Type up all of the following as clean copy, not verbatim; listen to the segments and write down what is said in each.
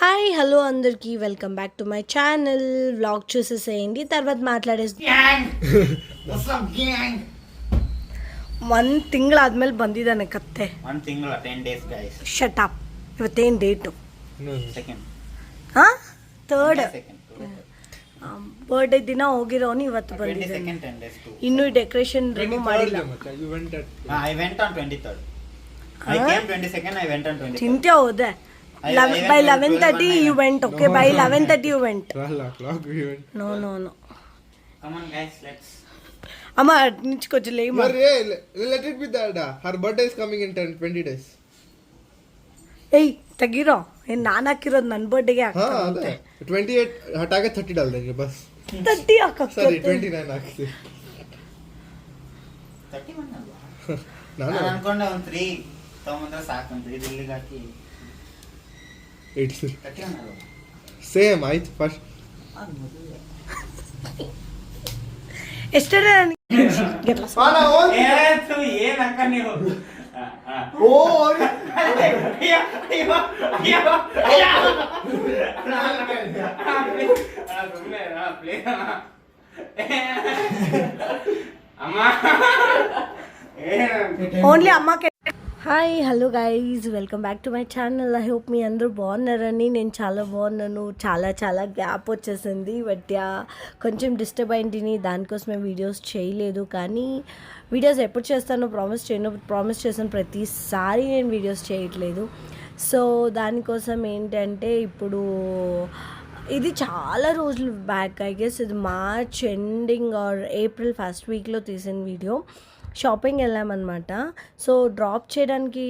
Hi hello అందరికీ welcome back to my channel. Vlog చూసేసేయండి, తర్వాత ಮಾತಾಡೇಸಿ 1 ತಿಂಗಳು ಆದ್ಮೇಲೆ ಬಂದಿದ್ದಾನೆ ಕತ್ತೆ. 1 ತಿಂಗಳು 10 days guys. Shut up. ಇವತ್ತೇನು ಡೇಟು? ಸೆಕೆಂಡ್. ಹಾಂ, ಥರ್ಡ್. ಬರ್ಡೇ ದಿನ ಹೋಗಿರೋನು ಇವತ್ತು ಬಂದಿದ್ದಾನೆ. ಇನ್ನೂ ಡೆಕೋರೇಷನ್ ರಿಮೂವ್ ಮಾಡಿಲ್ಲ. I went on 23rd. I came 22nd, I went on 23rd. ತಿಂತೆ ಹೋದೆ. By 11:30 you went, okay? By 11:30 you went. 12 o'clock we went. No. Come on guys, let's. అమ్మ నుంచి కొంచెం లేమా. Let it be that. Her birthday is coming in 20 days. ಏಯ್ ತೆಗಿರೋ, ಏನು ನಾನು ಹಾಕಿರೋದು ನನ್ನ ಬರ್ಡೇಗೆ ಹಾಕ್ತಾರೆ. 28 ಹಟಾಗೆ 30 डाल देंगे बस. 30 ಹಾಕಕ್ಕೆ. ಸರಿ 29 ಹಾಕ್ತೀವಿ. 31 ಅಲ್ವಾ? ನಾನು ಅನ್ಕೊಂಡೆ ಒಂದು 3 ತಗೊಂಡ್ರೆ ಸಾಕು ಅಂತ ಇಲ್ಲಿಗೆ ಹಾಕಿ. It's same ಆಯ್ತು ಫಸ್ಟ್. ಎಷ್ಟೇ ಏನಕ್ಕ ನೀವು ఓన్లీ అమ్మకే. Hi hello guys, welcome back to my channel. I hope మీ అందరూ బాగున్నారని. నేను చాలా బాగున్నాను. చాలా గ్యాప్ వచ్చేసింది, బట్ కొంచెం డిస్టర్బ్ అయింది, దానికోసమే వీడియోస్ చేయలేదు. కానీ వీడియోస్ ఎప్పుడు చేస్తానో ప్రామిస్ చేశాను, ప్రతిసారి నేను వీడియోస్ చేయట్లేదు. సో దానికోసం ఏంటంటే ఇప్పుడు ఇది చాలా రోజులు బ్యాక్, ఐ గెస్ ఇది March ending or April first వీక్లో తీసిన వీడియో. షాపింగ్ వెళ్ళామన్నమాట. సో డ్రాప్ చేయడానికి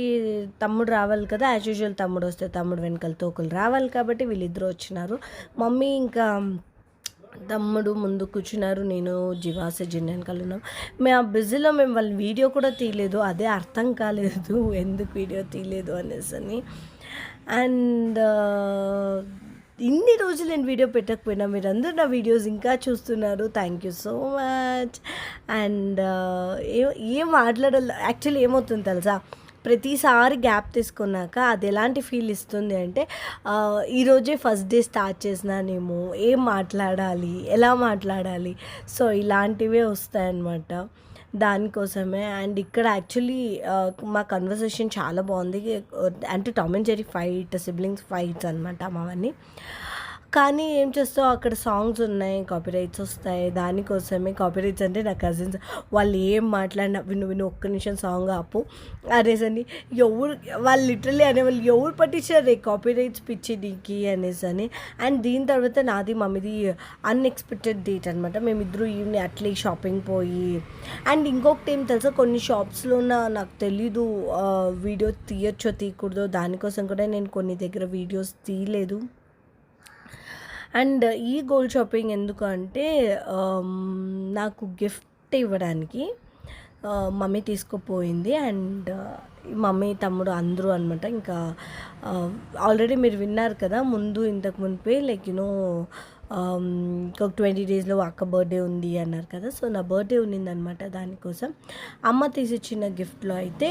తమ్ముడు రావాలి కదా, యాజ్ యూజువల్ తమ్ముడు వస్తే తమ్ముడు వెనకాల తోకులు రావాలి కాబట్టి వీళ్ళిద్దరూ వచ్చినారు. మమ్మీ ఇంకా తమ్ముడు ముందు కూర్చున్నారు, నేను జివాస జిన్ వెనకాల ఉన్నాం. మేము ఆ బిజీలో మేము వాళ్ళ వీడియో కూడా తీయలేదు, అదే అర్థం కాలేదు ఎందుకు వీడియో తీయలేదు అనేసి. అండ్ ఇన్ని రోజులు నేను వీడియో పెట్టకపోయినా మీరందరూ నా వీడియోస్ ఇంకా చూస్తున్నారు, thank you so much. And ఏం మాట్లాడాలి, యాక్చువల్లీ ఏమవుతుంది తెలుసా, ప్రతిసారి గ్యాప్ తీసుకున్నాక అది ఎలాంటి ఫీల్ ఇస్తుంది అంటే, ఈరోజే ఫస్ట్ డే స్టార్ట్ చేసినానేమో, ఏం మాట్లాడాలి, ఎలా మాట్లాడాలి, సో ఇలాంటివే వస్తాయన్నమాట. దానికోసమే. అండ్ ఇక్కడ యాక్చువల్లీ మా కన్వర్సేషన్ చాలా బాగుంది. అంటే Tom and Jerry fight, siblings fights అనమాట మావన్నీ. కానీ ఏం చేస్తావు, అక్కడ సాంగ్స్ ఉన్నాయి, కాపీరైట్స్ వస్తాయి. దానికోసమే కాపీరైట్స్ అంటే నా కజిన్స్ వాళ్ళు ఏం మాట్లాడినా విను ఒక్క నిమిషం సాంగ్ ఆపు అనేసని వాళ్ళు లిటరల్లీ అనేవాళ్ళు, ఎవరు పట్టించారు కాపీరైట్స్ పిచ్చి నీకి అనేసని. అండ్ దీని తర్వాత నాది మమ్మీది అన్ఎక్స్పెక్టెడ్ డేట్ అనమాట. మేమిద్దరూ ఈవినింగ్ అట్లే షాపింగ్ పోయి. అండ్ ఇంకొకటి ఏం తెలుసా, కొన్ని షాప్స్లో నాకు తెలీదు వీడియో తీయచ్చో తీయకూడదో, దానికోసం కూడా నేను కొన్ని దగ్గర వీడియోస్ తీయలేదు. అండ్ ఈ గోల్డ్ షాపింగ్ ఎందుకు అంటే, నాకు గిఫ్ట్ ఇవ్వడానికి మమ్మీ తీసుకుపోయింది. అండ్ మమ్మీ తమ్ముడు అందరూ అనమాట. ఇంకా ఆల్రెడీ మీరు విన్నారు కదా ఇంతకు మునిపే, లైక్ ఇంకొక 20 daysలో అక్క బర్త్డే ఉంది అన్నారు కదా. సో నా బర్త్డే ఉన్నిందనమాట. దానికోసం అమ్మ తీసిచ్చిన గిఫ్ట్లో అయితే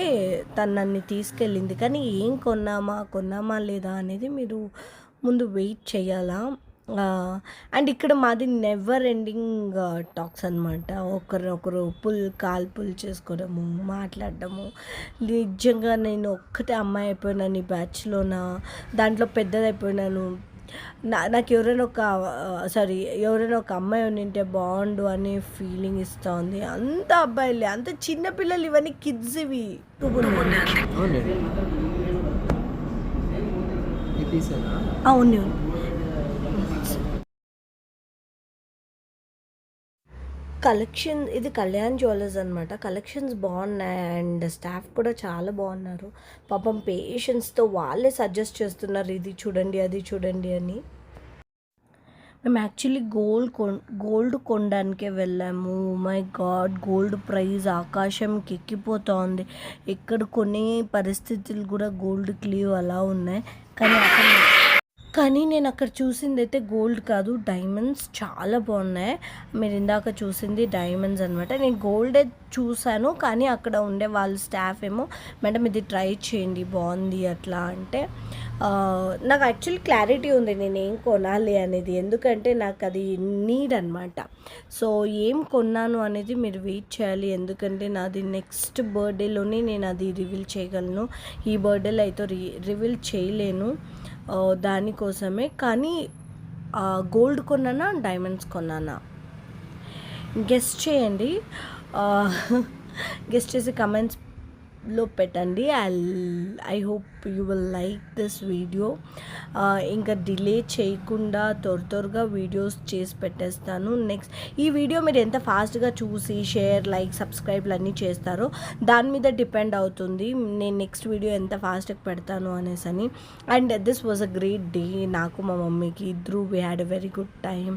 తను నన్ను తీసుకెళ్ళింది. కానీ ఏం కొన్నామా లేదా అనేది మీరు ముందు వెయిట్ చేయాలా. అండ్ ఇక్కడ మాది నెవర్ ఎండింగ్ టాక్స్ అనమాట. ఒకరు కాల్ పుల్ చేసుకోవడము, మాట్లాడడము. నిజంగా నేను ఒక్కటే అమ్మాయి అయిపోయినాను ఈ బ్యాచ్లోనా, దాంట్లో పెద్దదైపోయినాను. నాకు ఎవరైనా ఒక అమ్మాయి ఉంటే బాగుండు అనే ఫీలింగ్ ఇస్తూ ఉంది. అంత అబ్బాయిలే, అంత చిన్నపిల్లలు, ఇవన్నీ కిడ్స్ ఇవి. అవును, కలెక్షన్ ఇది కళ్యాణ్ జ్యువెలర్స్ అనమాట. కలెక్షన్స్ బాగున్నాయి అండ్ స్టాఫ్ కూడా చాలా బాగున్నారు. పాపం పేషెన్స్తో వాళ్ళే సజెస్ట్ చేస్తున్నారు, ఇది చూడండి అది చూడండి అని. మేము యాక్చువల్లీ గోల్డ్ కొనడానికే వెళ్ళాము. మై గాడ్, గోల్డ్ ప్రైస్ ఆకాశంకి ఎక్కిపోతోంది. ఎక్కడ కొనే పరిస్థితులు కూడా గోల్డ్ క్లీవ్ అలా ఉన్నాయి. కానీ నేను అక్కడ చూసింది అయితే గోల్డ్ కాదు, డైమండ్స్ చాలా బాగున్నాయి. మీరు ఇందాక చూసింది డైమండ్స్ అనమాట. నేను గోల్డే చూశాను, కానీ అక్కడ ఉండే వాళ్ళ స్టాఫ్ ఏమో మేడం ఇది ట్రై చేయండి బాగుంది అట్లా అంటే, నాకు యాక్చువల్లీ క్లారిటీ ఉంది నేను ఏం కొనాలి అనేది, ఎందుకంటే నాకు అది నీడ్ అనమాట. సో ఏం కొన్నాను అనేది మీరు వెయిట్ చేయాలి, ఎందుకంటే నాది నెక్స్ట్ బర్త్డేలోనే నేను అది రివీల్ చేయగలను. ఈ బర్త్డేలో అయితే రివీల్ చేయలేను. దానికోసమే. కానీ గోల్డ్ కొన్నానా డైమండ్స్ కొన్నానా గెస్ట్ చేయండి. గెస్ట్ చేసి కమెంట్స్లో పెట్టండి. I hope you will like this video. ఇంకా డిలే చేయకుండా త్వరగా వీడియోస్ చేసి పెట్టేస్తాను. నెక్స్ట్ ఈ వీడియో మీరు ఎంత ఫాస్ట్గా చూసి షేర్, లైక్, సబ్స్క్రైబ్లు అన్నీ చేస్తారో దాని మీద డిపెండ్ అవుతుంది నేను నెక్స్ట్ వీడియో ఎంత ఫాస్ట్గా పెడతాను అనేసి. And this was a great day. నాకు మా మమ్మీకి ఇద్దరు we had a very good time.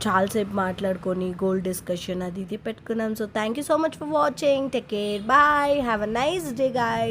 చాలాసేపు మాట్లాడుకొని గోల్డ్ డిస్కషన్ అది ఇది పెట్టుకున్నాం. So thank you so much for watching. Take care. Bye. Have a nice day guy.